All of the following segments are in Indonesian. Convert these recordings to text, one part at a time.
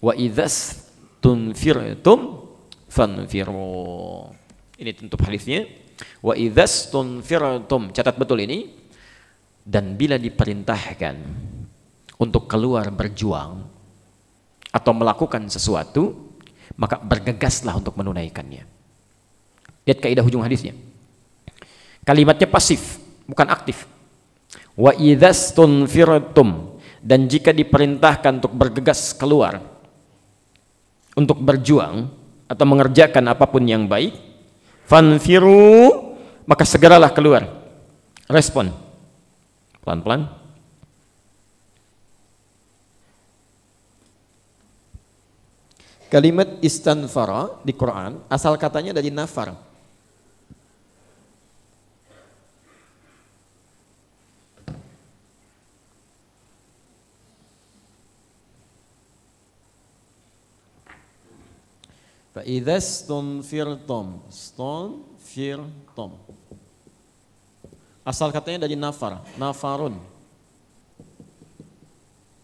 Wa idzas tunfirtum fanfiru. Ini tentu hadisnya. Wa idzas tunfirtum, catat betul ini. Dan bila diperintahkan untuk keluar berjuang atau melakukan sesuatu, maka bergegaslah untuk menunaikannya. Lihat kaidah ujung hadisnya. Kalimatnya pasif, bukan aktif. Wa idzas tunfirtum, dan jika diperintahkan untuk bergegas keluar untuk berjuang atau mengerjakan apapun yang baik, fanfiru, maka segeralah keluar. Respon pelan-pelan. Kalimat istanfara di Quran asal katanya dari nafar. Fa idza stunfirtum, asal katanya dari nafar, nafarun.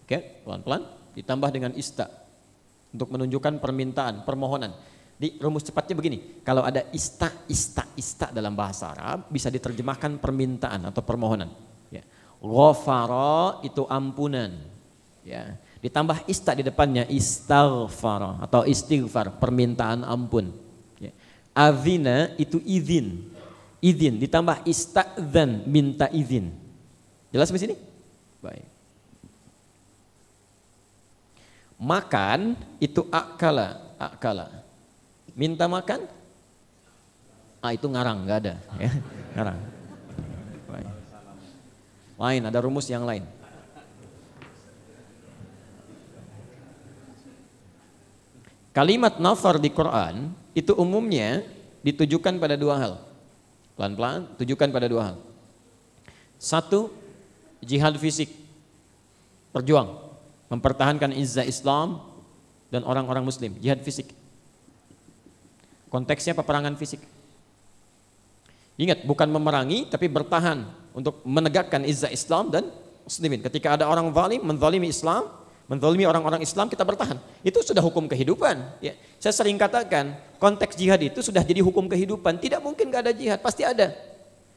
Oke, pelan-pelan ditambah dengan ista untuk menunjukkan permintaan, permohonan. Di rumus cepatnya begini, kalau ada ista dalam bahasa Arab bisa diterjemahkan permintaan atau permohonan. Ya. Ghafara itu ampunan. Ya. Ditambah ista di depannya, istaghfar atau istighfar, permintaan ampun. Ya. Azina itu izin, ditambah istadzan, minta izin. Jelas di sini? Baik. Makan itu akala. Minta makan? Itu ngarang, nggak ada. Ya. Ngarang. Baik. Lain, ada rumus yang lain. Kalimat nafar di Quran itu umumnya ditujukan pada dua hal. Pelan-pelan, tujukan pada dua hal. Satu, jihad fisik, berjuang, mempertahankan izzah Islam dan orang-orang muslim, jihad fisik. Konteksnya peperangan fisik. Ingat, bukan memerangi tapi bertahan untuk menegakkan izzah Islam dan muslimin. Ketika ada orang zalim menzalimi Islam, menzalimi orang-orang Islam, kita bertahan. Itu sudah hukum kehidupan. Ya. Saya sering katakan, konteks jihad itu sudah jadi hukum kehidupan. Tidak mungkin gak ada jihad, pasti ada.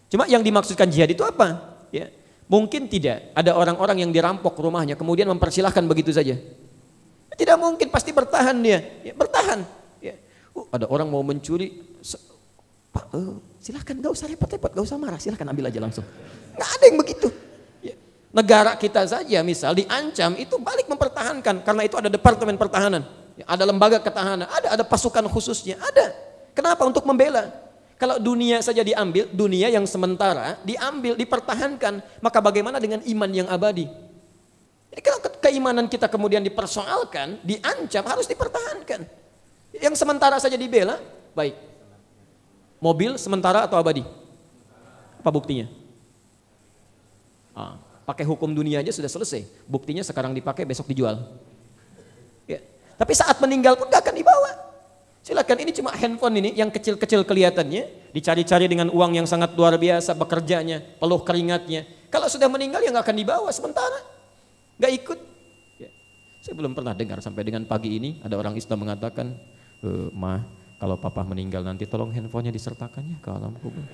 Cuma yang dimaksudkan jihad itu apa? Ya. Mungkin tidak ada orang-orang yang dirampok rumahnya kemudian mempersilahkan begitu saja. Tidak mungkin, pasti bertahan dia. Ya, bertahan. Ya. Ada orang mau mencuri, Pak, silahkan, gak usah repot-repot, gak usah marah, silahkan ambil aja langsung. Gak ada yang begitu. Negara kita saja misal diancam itu balik mempertahankan karena itu ada departemen pertahanan, ada lembaga ketahanan, ada pasukan khususnya, ada. Kenapa? Untuk membela. Kalau dunia saja diambil, dunia yang sementara diambil, dipertahankan, maka bagaimana dengan iman yang abadi? Jadi kalau keimanan kita kemudian dipersoalkan, diancam, harus dipertahankan. Yang sementara saja dibela, baik. Mobil sementara atau abadi? Apa buktinya? Pakai hukum dunia aja sudah selesai. Buktinya sekarang dipakai, besok dijual. Ya. Tapi saat meninggal pun gak akan dibawa. Silakan, ini cuma handphone ini yang kecil-kecil kelihatannya, dicari-cari dengan uang yang sangat luar biasa, bekerjanya, peluh keringatnya. Kalau sudah meninggal ya gak akan dibawa sementara. Gak ikut. Ya. Saya belum pernah dengar sampai dengan pagi ini ada orang Islam mengatakan, Ma, kalau papa meninggal nanti tolong handphonenya disertakannya ke alam kubur.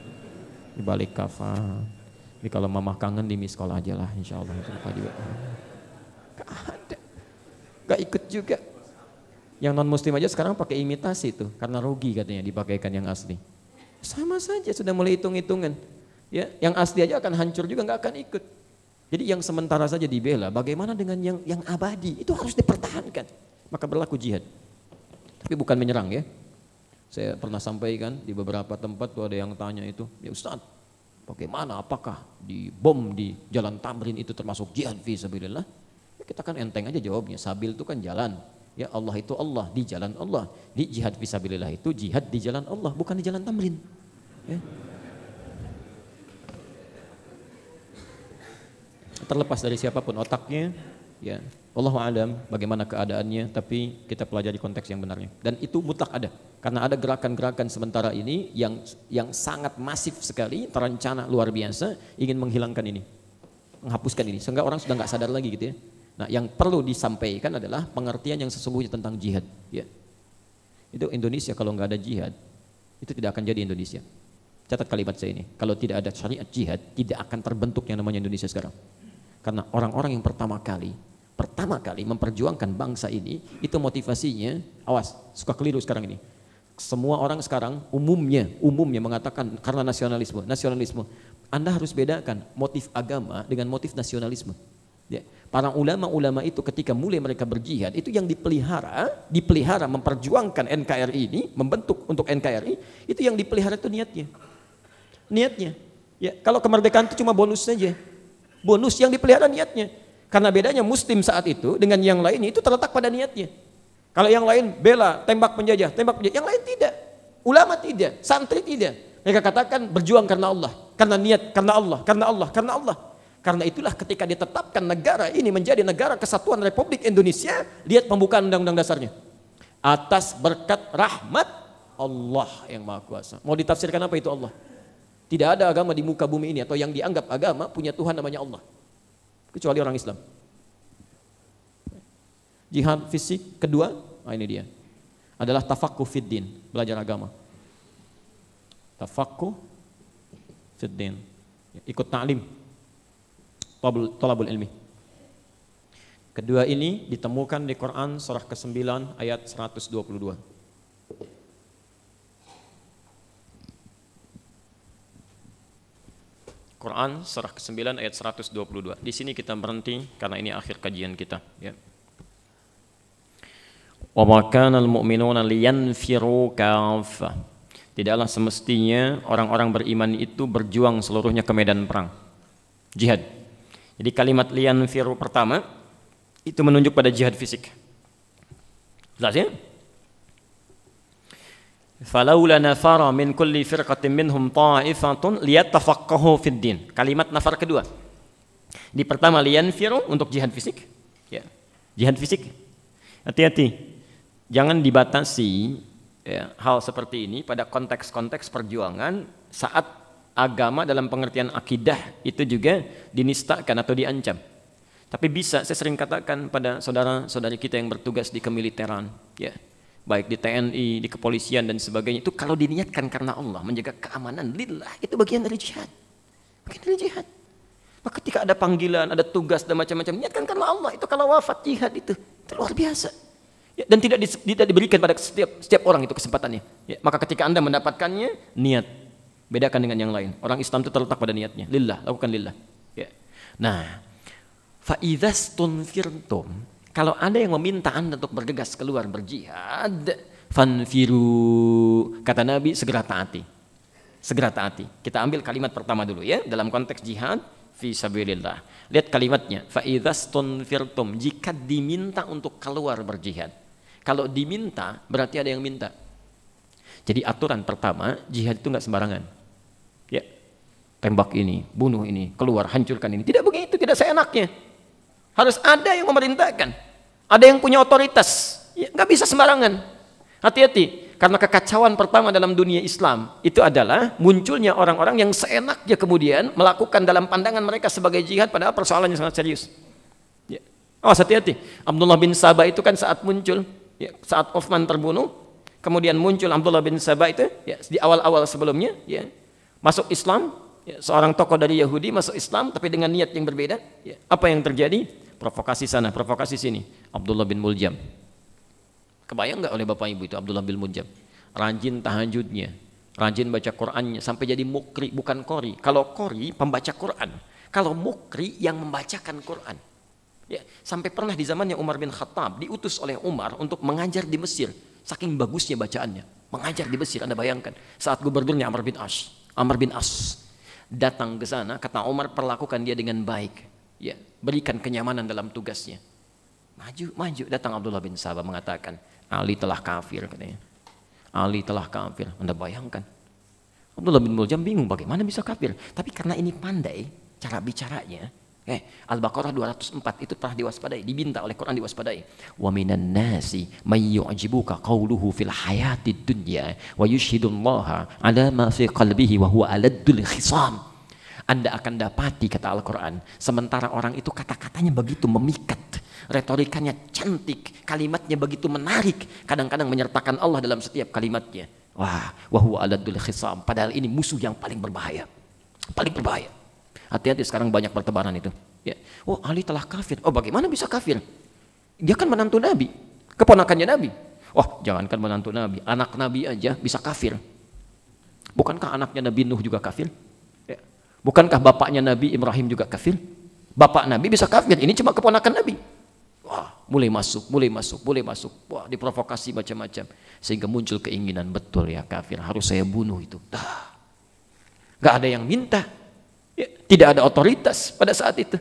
Di balik kafan. Jadi kalau mama kangen di miss call aja lah, insya Allah itu lupa juga. Gak ada, gak ikut juga. Yang non muslim aja sekarang pakai imitasi tuh, karena rugi katanya dipakaikan yang asli. Sama saja sudah mulai hitung-hitungan. Ya, yang asli aja akan hancur juga, gak akan ikut. Jadi yang sementara saja dibela, bagaimana dengan yang abadi? Itu harus dipertahankan. Maka berlaku jihad. Tapi bukan menyerang ya. Saya pernah sampaikan di beberapa tempat tuh ada yang tanya itu, ya Ustaz, bagaimana, apakah di bom di Jalan Tamrin itu termasuk jihad fi sabilillah? Ya, kita kan enteng aja jawabnya, sabil itu kan jalan. Ya Allah itu Allah, di jalan Allah. Di jihad fi sabilillah itu jihad di jalan Allah, bukan di Jalan Tamrin. Ya. Terlepas dari siapapun otaknya, ya Allahu a'lam bagaimana keadaannya, tapi kita pelajari konteks yang benarnya. Dan itu mutlak ada, karena ada gerakan-gerakan sementara ini yang sangat masif sekali, terencana luar biasa, ingin menghilangkan ini, menghapuskan ini, sehingga orang sudah nggak sadar lagi gitu ya. Nah, yang perlu disampaikan adalah pengertian yang sesungguhnya tentang jihad. Ya. Itu Indonesia kalau nggak ada jihad, itu tidak akan jadi Indonesia. Catat kalimat saya ini. Kalau tidak ada syariat jihad, tidak akan terbentuk yang namanya Indonesia sekarang. Karena orang-orang yang pertama kali memperjuangkan bangsa ini, itu motivasinya, awas, suka keliru sekarang ini. Semua orang sekarang umumnya mengatakan karena nasionalisme. Anda harus bedakan motif agama dengan motif nasionalisme. Ya. Para ulama-ulama itu ketika mulai mereka berjihad, itu yang dipelihara memperjuangkan NKRI ini, membentuk untuk NKRI, itu yang dipelihara itu niatnya. Ya, kalau kemerdekaan itu cuma bonus saja. Bonus yang dipelihara niatnya. Karena bedanya muslim saat itu dengan yang lainnya itu terletak pada niatnya. Kalau yang lain bela, tembak penjajah, yang lain tidak. Ulama tidak, santri tidak. Mereka katakan berjuang karena Allah, karena niat, karena Allah. Karena itulah ketika ditetapkan negara ini menjadi negara kesatuan Republik Indonesia, lihat pembukaan undang-undang dasarnya. Atas berkat rahmat Allah yang Maha Kuasa. Mau ditafsirkan apa itu Allah? Tidak ada agama di muka bumi ini atau yang dianggap agama punya Tuhan namanya Allah. Kecuali orang Islam. Jihad fisik kedua, ini dia. Adalah tafaqquh fiddin, belajar agama. Tafaqquh fiddin. Ikut ta'lim. Thalabul ilmi. Kedua ini ditemukan di Quran surah ke-9 ayat 122. Quran surah ke-9 ayat 122. Di sini kita berhenti karena ini akhir kajian kita, ya. Wa ma kana al-mu'minuna liyanfiru kaffah. Tidaklah semestinya orang-orang beriman itu berjuang seluruhnya ke medan perang. Jihad. Jadi kalimat liyanfiru pertama itu menunjuk pada jihad fisik. Jelas ya? Falaula nafara min kulli firqatin minhum ta'ifatun liyatafaqahu fid din. Kalimat nafar kedua. Di pertama liyanfiru untuk jihad fisik. Ya. Jihad fisik. Hati-hati. Jangan dibatasi ya, hal seperti ini pada konteks-konteks perjuangan saat agama dalam pengertian akidah itu juga dinistakan atau diancam. Tapi bisa, saya sering katakan pada saudara-saudari kita yang bertugas di kemiliteran, ya, baik di TNI, di kepolisian dan sebagainya, itu kalau diniatkan karena Allah, menjaga keamanan lillah, itu bagian dari jihad. Bagian dari jihad. Maka ketika ada panggilan, ada tugas dan macam-macam, niatkan karena Allah, itu kalau wafat jihad itu luar biasa. Ya, dan tidak diberikan pada setiap orang itu kesempatannya. Ya, maka ketika Anda mendapatkannya, niat. Bedakan dengan yang lain. Orang Islam itu terletak pada niatnya. Lillah, lakukan lillah. Ya. Nah, fa'idzastunfirtum, kalau ada yang meminta Anda untuk bergegas keluar berjihad, fanfiru, kata Nabi, segera taati. Segera taati. Kita ambil kalimat pertama dulu ya, dalam konteks jihad fi sabilillah. Lihat kalimatnya, fa'idzastunfirtum, jika diminta untuk keluar berjihad. Kalau diminta, berarti ada yang minta. Jadi aturan pertama, jihad itu enggak sembarangan. Ya, tembak ini, bunuh ini, keluar, hancurkan ini. Tidak begitu, tidak seenaknya. Harus ada yang memerintahkan. Ada yang punya otoritas. Ya, enggak bisa sembarangan. Hati-hati, karena kekacauan pertama dalam dunia Islam itu adalah munculnya orang-orang yang seenaknya kemudian melakukan dalam pandangan mereka sebagai jihad padahal persoalannya sangat serius. Ya. Awas, hati-hati. Abdullah bin Sabah itu kan saat muncul, ya, saat Uthman terbunuh, kemudian muncul Abdullah bin Sabah itu ya, di awal-awal sebelumnya ya, masuk Islam, ya, seorang tokoh dari Yahudi masuk Islam tapi dengan niat yang berbeda. Ya. Apa yang terjadi? Provokasi sana, provokasi sini. Abdullah bin Muljam. Kebayang nggak oleh Bapak Ibu itu Abdullah bin Muljam? Rajin tahajudnya, rajin baca Qur'annya sampai jadi mukri, bukan qori. Kalau qori pembaca Qur'an, kalau mukri yang membacakan Qur'an. Ya, sampai pernah di zamannya Umar bin Khattab diutus oleh Umar untuk mengajar di Mesir. Saking bagusnya bacaannya, mengajar di Mesir. Anda bayangkan, saat gubernurnya Amr bin As datang ke sana, kata Umar, perlakukan dia dengan baik, ya, berikan kenyamanan dalam tugasnya. Maju, datang Abdullah bin Sabah mengatakan, Ali telah kafir, katanya. Ali telah kafir. Anda bayangkan, Abdullah bin Muljam bingung bagaimana bisa kafir, tapi karena ini pandai cara bicaranya. Al-Baqarah 204 itu telah diwaspadai, diminta oleh Quran diwaspadai. Wa minan nasi may yu'jibuka qawluhu fil hayatid dunya wa yushhidullaha ala ma fi qalbihi wa huwa aladdul khisam. Anda akan dapati, kata Al-Quran, sementara orang itu kata-katanya begitu memikat, retorikanya cantik, kalimatnya begitu menarik, kadang-kadang menyertakan Allah dalam setiap kalimatnya. Wah, wahuwa aladul khisam. Padahal ini musuh yang paling berbahaya. Paling berbahaya. Hati-hati sekarang banyak pertebaran itu. Ya. Oh, Ali telah kafir. Oh, bagaimana bisa kafir? Dia kan menantu Nabi, keponakannya Nabi. Oh, jangankan menantu Nabi, anak Nabi aja bisa kafir. Bukankah anaknya Nabi Nuh juga kafir? Ya. Bukankah bapaknya Nabi Ibrahim juga kafir? Bapak Nabi bisa kafir, ini cuma keponakan Nabi. Wah, mulai masuk. Wah, diprovokasi macam-macam. Sehingga muncul keinginan, betul ya kafir, harus saya bunuh itu. Gak ada yang minta. Ya, tidak ada otoritas pada saat itu.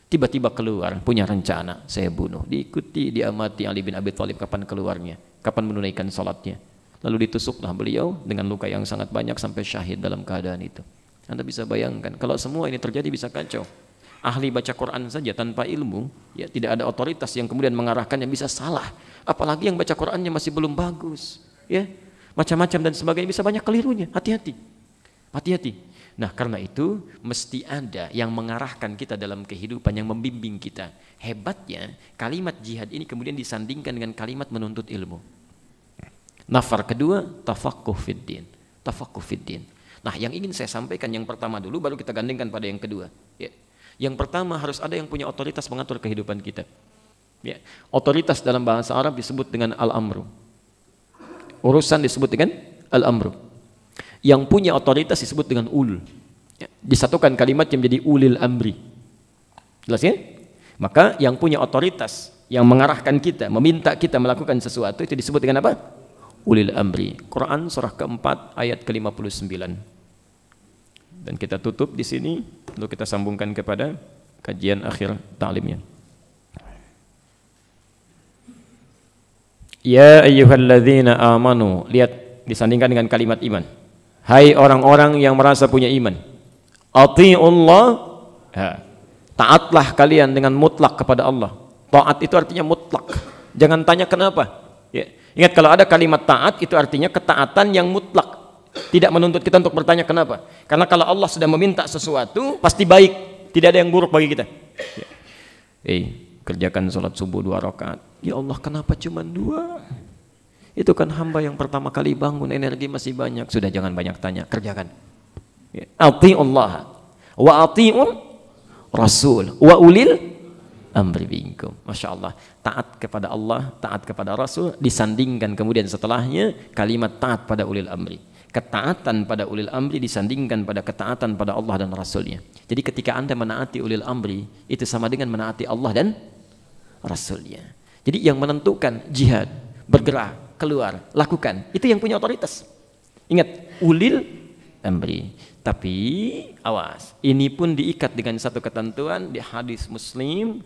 Tiba-tiba keluar, punya rencana, saya bunuh. Diikuti, diamati Ali bin Abi Thalib kapan keluarnya, kapan menunaikan salatnya. Lalu ditusuklah beliau dengan luka yang sangat banyak sampai syahid dalam keadaan itu. Anda bisa bayangkan, kalau semua ini terjadi bisa kacau. Ahli baca Quran saja tanpa ilmu, ya tidak ada otoritas yang kemudian mengarahkannya bisa salah. Apalagi yang baca Qurannya masih belum bagus, ya macam-macam dan sebagainya, bisa banyak kelirunya. Hati-hati, hati-hati. Nah karena itu mesti ada yang mengarahkan kita dalam kehidupan, yang membimbing kita. Hebatnya kalimat jihad ini kemudian disandingkan dengan kalimat menuntut ilmu. Nafar kedua, tafaqquh fiddin. Tafaqquh fiddin. Nah yang ingin saya sampaikan yang pertama dulu, baru kita gandengkan pada yang kedua, ya. Yang pertama harus ada yang punya otoritas mengatur kehidupan kita. Ya. Otoritas dalam bahasa Arab disebut dengan al-amru. Urusan disebut dengan al-amru. Yang punya otoritas disebut dengan ul. Ya. Disatukan kalimatnya menjadi ulil amri. Jelas ya? Maka yang punya otoritas, yang mengarahkan kita, meminta kita melakukan sesuatu, itu disebut dengan apa? Ulil amri. Quran surah keempat ayat ke-59. Dan kita tutup di sini, lalu kita sambungkan kepada kajian akhir ta'limnya. Ya ayyuhalladzina amanu, lihat disandingkan dengan kalimat iman. Hai orang-orang yang merasa punya iman. Ati'ullah, taatlah kalian dengan mutlak kepada Allah. Taat itu artinya mutlak. Jangan tanya kenapa. Ya. Ingat kalau ada kalimat taat itu artinya ketaatan yang mutlak. Tidak menuntut kita untuk bertanya kenapa. Karena kalau Allah sudah meminta sesuatu pasti baik, tidak ada yang buruk bagi kita. Kerjakan sholat subuh 2 rakaat. Ya Allah kenapa cuma 2? Itu kan hamba yang pertama kali bangun, energi masih banyak. Sudah jangan banyak tanya, kerjakan. Ati'ullah wa ati'ur rasul wa ulil amri minkum. Masya Allah, taat kepada Allah, taat kepada Rasul, disandingkan kemudian setelahnya kalimat taat pada ulil amri. Ketaatan pada ulil amri disandingkan pada ketaatan pada Allah dan Rasulnya. Jadi ketika Anda menaati ulil amri, itu sama dengan menaati Allah dan Rasulnya. Jadi yang menentukan jihad, bergerak, keluar, lakukan, itu yang punya otoritas. Ingat, ulil amri. Tapi awas, ini pun diikat dengan satu ketentuan di hadis Muslim.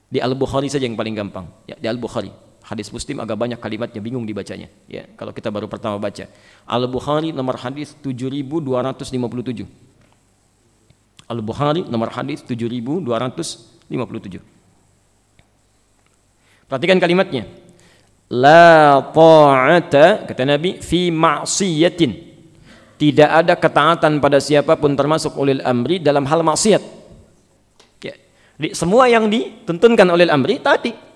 Di Al-Bukhari saja yang paling gampang, ya, di Al-Bukhari. Hadis Muslim agak banyak kalimatnya, bingung dibacanya. Ya, kalau kita baru pertama baca. Al-Bukhari nomor hadis 7257. Al-Bukhari nomor hadis 7257. Perhatikan kalimatnya. La ta'ata, kata Nabi, fi ma'siyatin. Tidak ada ketaatan pada siapapun termasuk ulil amri dalam hal maksiat. Ya. Semua yang dituntunkan oleh amri tadi.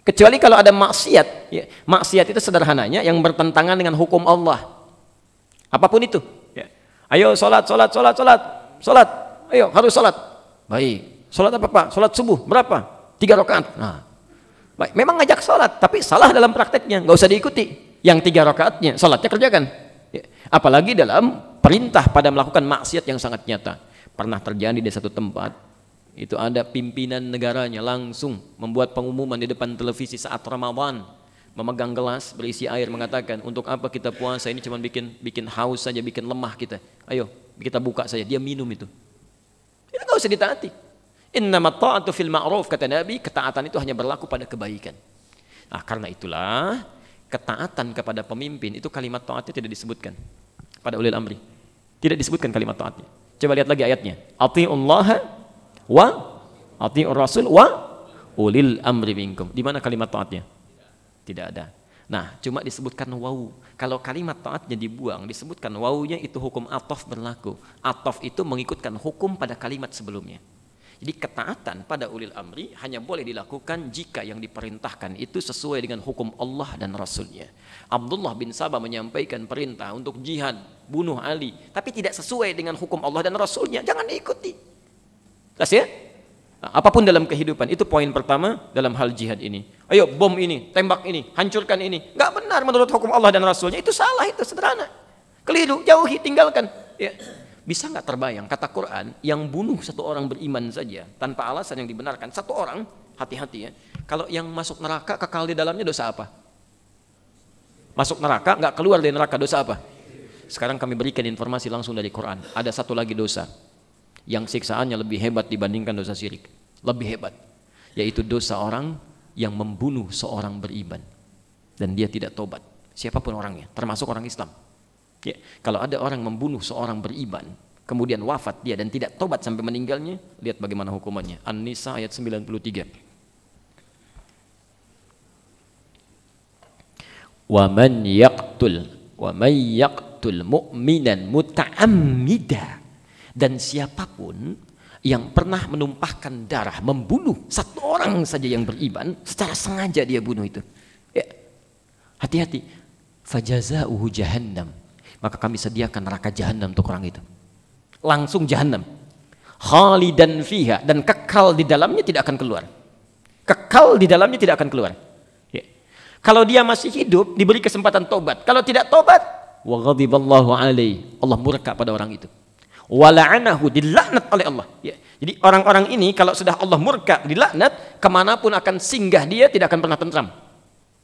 Kecuali kalau ada maksiat, ya. Maksiat itu sederhananya yang bertentangan dengan hukum Allah. Apapun itu. Ya. Ayo sholat. Ayo harus sholat. Baik. Sholat apa Pak? Sholat subuh. Berapa? 3 rakaat. Nah. Baik. Memang ngajak sholat, tapi salah dalam prakteknya. Nggak usah diikuti. Yang 3 rakaatnya, sholatnya kerjakan. Ya. Apalagi dalam perintah pada melakukan maksiat yang sangat nyata. Pernah terjadi di satu tempat. Itu ada pimpinan negaranya langsung membuat pengumuman di depan televisi saat Ramadan, memegang gelas berisi air mengatakan, untuk apa kita puasa ini cuma bikin haus saja, bikin lemah kita. Ayo kita buka saja. Dia minum itu. Itu enggak usah ditaati. Innamat ta'atu fil ma'ruf, kata Nabi, ketaatan itu hanya berlaku pada kebaikan. Nah, karena itulah ketaatan kepada pemimpin itu kalimat taatnya tidak disebutkan pada ulil amri. Tidak disebutkan kalimat taatnya. Coba lihat lagi ayatnya. Ati'ullaha wa ati'ur rasul wa ulil amri minkum. Di mana kalimat taatnya? Tidak ada. Nah, cuma disebutkan waw. Kalau kalimat taatnya dibuang, disebutkan wawnya, itu hukum atof berlaku. Atof itu mengikutkan hukum pada kalimat sebelumnya. Jadi ketaatan pada ulil amri hanya boleh dilakukan jika yang diperintahkan itu sesuai dengan hukum Allah dan Rasulnya. Abdullah bin Sabah menyampaikan perintah untuk jihad, bunuh Ali, tapi tidak sesuai dengan hukum Allah dan Rasulnya, jangan diikuti. Jelas ya? Nah, apapun dalam kehidupan, itu poin pertama dalam hal jihad ini. Ayo bom ini, tembak ini, hancurkan ini. Nggak benar menurut hukum Allah dan Rasulnya, itu salah, itu sederhana. Keliru, jauhi, tinggalkan. Ya. Bisa nggak terbayang kata Quran yang bunuh satu orang beriman saja tanpa alasan yang dibenarkan, satu orang, hati-hati ya. Kalau yang masuk neraka kekal di dalamnya dosa apa? Masuk neraka nggak keluar dari neraka dosa apa? Sekarang kami berikan informasi langsung dari Quran. Ada satu lagi dosa yang siksaannya lebih hebat dibandingkan dosa syirik, lebih hebat, yaitu dosa orang yang membunuh seorang beriman dan dia tidak tobat, siapapun orangnya, termasuk orang Islam. Ya, kalau ada orang membunuh seorang beriman, kemudian wafat dia dan tidak tobat sampai meninggalnya, lihat bagaimana hukumannya. An-Nisa ayat 93. Wa man yaqtul mu'minan muta'ammida, dan siapapun yang pernah menumpahkan darah, membunuh satu orang saja yang beriman, secara sengaja dia bunuh itu. Ya. Hati-hati. Fajaza'uhu jahannam, maka kami sediakan neraka jahanam untuk orang itu. Langsung jahanam. Khalidan fiha, dan kekal di dalamnya, tidak akan keluar. Kekal di dalamnya, tidak akan keluar. Ya. Kalau dia masih hidup, diberi kesempatan tobat. Kalau tidak tobat, wa ghadiballahu alaihi, Allah murka pada orang itu. Wa la'anahu, dilaknat oleh Allah. Ya. Jadi orang-orang ini kalau sudah Allah murka, dilaknat, kemanapun akan singgah dia tidak akan pernah tentram.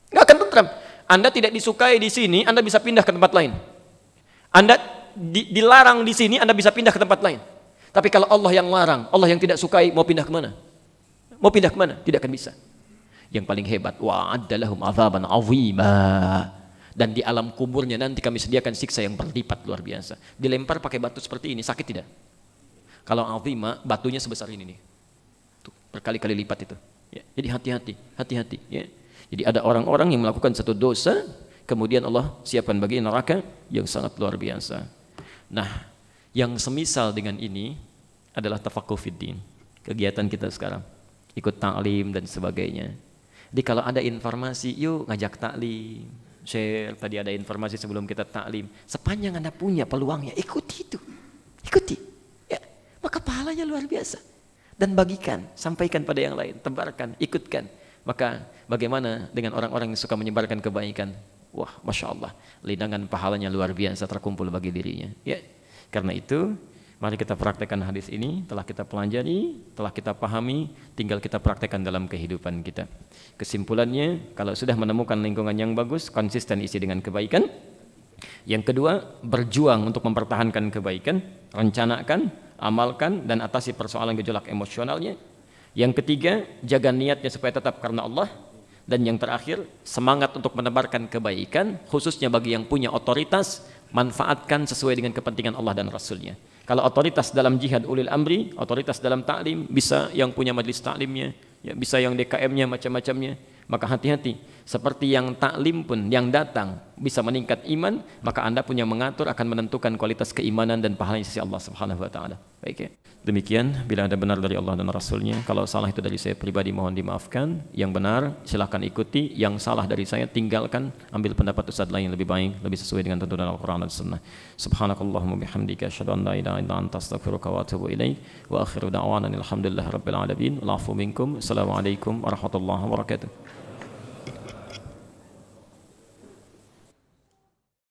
Nggak akan tentram. Anda tidak disukai di sini, Anda bisa pindah ke tempat lain. Anda dilarang di sini, Anda bisa pindah ke tempat lain. Tapi kalau Allah yang larang, Allah yang tidak sukai, mau pindah kemana? Mau pindah kemana? Tidak akan bisa. Yang paling hebat, wa'adda lahum azaban azima, dan di alam kuburnya nanti kami sediakan siksa yang berlipat luar biasa. Dilempar pakai batu seperti ini, sakit tidak? Kalau azima, batunya sebesar ini nih. Tuh, berkali-kali lipat itu. Ya, jadi hati-hati, hati-hati. Ya. Jadi ada orang-orang yang melakukan satu dosa, kemudian Allah siapkan bagi neraka yang sangat luar biasa. Nah, yang semisal dengan ini adalah tafaqquh fiddin, kegiatan kita sekarang, ikut ta'lim dan sebagainya. Jadi kalau ada informasi, yuk ngajak ta'lim, share. Tadi ada informasi sebelum kita ta'lim, sepanjang Anda punya peluangnya, ikuti itu, ikuti. Ya, maka pahalanya luar biasa. Dan bagikan, sampaikan pada yang lain, tebarkan, ikutkan. Maka bagaimana dengan orang-orang yang suka menyebarkan kebaikan? Wah, Masya Allah, lindangan pahalanya luar biasa terkumpul bagi dirinya. Ya, karena itu, mari kita praktekkan hadis ini, telah kita pelajari, telah kita pahami, tinggal kita praktekkan dalam kehidupan kita. Kesimpulannya, kalau sudah menemukan lingkungan yang bagus, konsisten isi dengan kebaikan. Yang kedua, berjuang untuk mempertahankan kebaikan, rencanakan, amalkan, dan atasi persoalan gejolak emosionalnya. Yang ketiga, jaga niatnya supaya tetap karena Allah. Dan yang terakhir, semangat untuk menebarkan kebaikan, khususnya bagi yang punya otoritas, manfaatkan sesuai dengan kepentingan Allah dan Rasulnya. Kalau otoritas dalam jihad ulil amri, otoritas dalam ta'lim, bisa yang punya majlis ta'limnya, ya, bisa yang DKM-nya, macam-macamnya. Maka hati-hati, seperti yang taklim pun yang datang bisa meningkat iman, maka Anda punya mengatur akan menentukan kualitas keimanan dan pahalanya sisi Allah Subhanahu wa taala. Baik ya. Demikian, bila ada benar dari Allah dan Rasulnya, kalau salah itu dari saya pribadi mohon dimaafkan. Yang benar silahkan ikuti, yang salah dari saya tinggalkan, ambil pendapat ustaz lain yang lebih baik, lebih sesuai dengan tuntunan Al-Qur'an dan Sunnah. Subhanakallahumma bihamdika asyhadu an la ilaha illa anta astaghfiruka wa atubu ilaik. Wa akhiru da'wana alhamdulillahi rabbil alamin. Wal 'afwu minkum. Assalamualaikum warahmatullahi wabarakatuh.